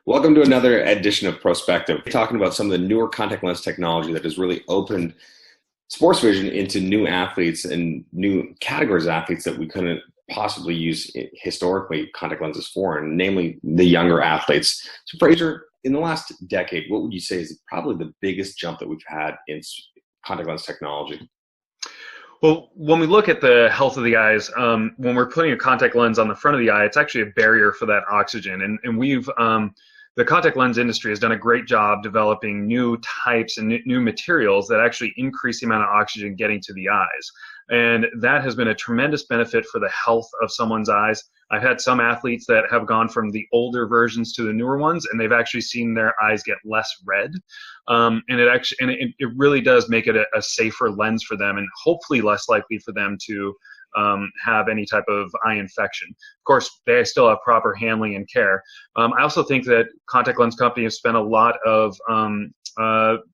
Welcome to another edition of PROspective. We're talking about some of the newer contact lens technology that has really opened sports vision into new athletes and new categories of athletes that we couldn't possibly use historically contact lenses for, and namely the younger athletes. So Fraser, in the last decade, what would you say is probably the biggest jump that we've had in contact lens technology? Well, when we look at the health of the eyes, when we're putting a contact lens on the front of the eye, it's actually a barrier for that oxygen. And the contact lens industry has done a great job developing new types and new materials that actually increase the amount of oxygen getting to the eyes. And that has been a tremendous benefit for the health of someone's eyes. I've had some athletes that have gone from the older versions to the newer ones, and they've actually seen their eyes get less red. And it really does make it a safer lens for them, and hopefully less likely for them to have any type of eye infection. Of course, they still have proper handling and care. I also think that contact lens companies have spent a lot of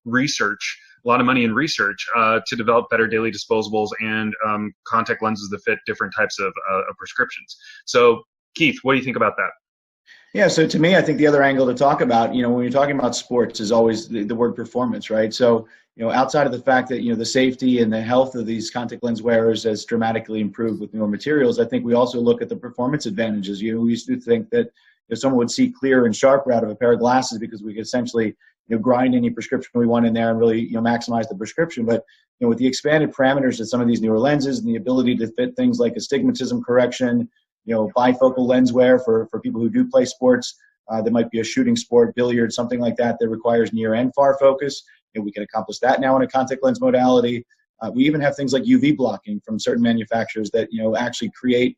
research, a lot of money in research to develop better daily disposables and contact lenses that fit different types of prescriptions. So, Keith, what do you think about that? Yeah, so to me, I think the other angle to talk about, when you're talking about sports, is always the word performance, right? So, outside of the fact that, the safety and the health of these contact lens wearers has dramatically improved with newer materials, I think we also look at the performance advantages. We used to think that if someone would see clear and sharper out of a pair of glasses because we could essentially, grind any prescription we want in there and really, maximize the prescription. But, with the expanded parameters of some of these newer lenses and the ability to fit things like astigmatism correction, bifocal lens wear for people who do play sports, that might be a shooting sport, billiards, something like that requires near and far focus. We can accomplish that now in a contact lens modality. We even have things like UV blocking from certain manufacturers that, actually create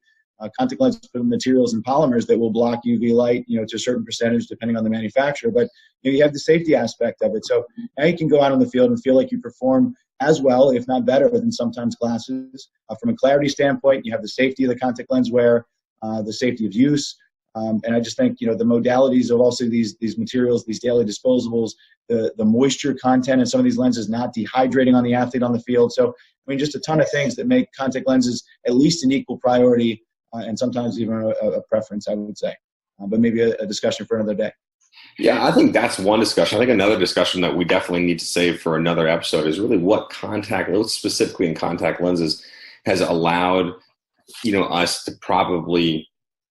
contact lens materials and polymers that will block UV light, to a certain percentage depending on the manufacturer. But you have the safety aspect of it. So now you can go out on the field and feel like you perform as well, if not better, than sometimes glasses. From a clarity standpoint, you have the safety of the contact lens wear, the safety of use. And I just think, the modalities of also these materials, these daily disposables, the moisture content in some of these lenses not dehydrating on the athlete on the field. So, just a ton of things that make contact lenses at least an equal priority and sometimes even a preference, I would say. But maybe a discussion for another day. Yeah, I think that's one discussion. I think another discussion that we definitely need to save for another episode is really what specifically in contact lenses has allowed, us to probably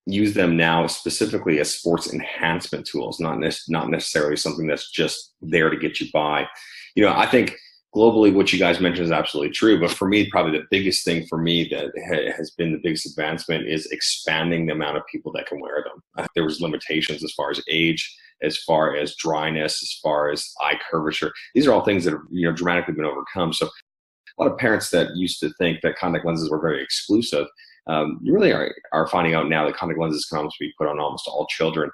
use them now specifically as sports enhancement tools, not necessarily something that's just there to get you by. I think globally what you guys mentioned is absolutely true, but for me, probably the biggest thing for me that has been the biggest advancement is expanding the amount of people that can wear them. I think there was limitations as far as age, as far as dryness, as far as eye curvature. These are all things that have dramatically been overcome. So a lot of parents that used to think that contact lenses were very exclusive, you really are finding out now that contact lenses can almost be put on almost all children.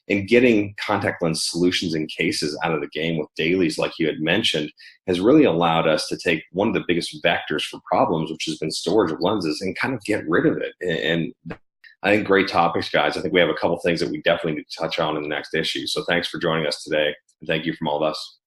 And getting contact lens solutions and cases out of the game with dailies, like you had mentioned, has really allowed us to take one of the biggest vectors for problems, which has been storage of lenses, and kind of get rid of it. And I think great topics, guys. I think we have a couple things that we definitely need to touch on in the next issue. So thanks for joining us today. And thank you from all of us.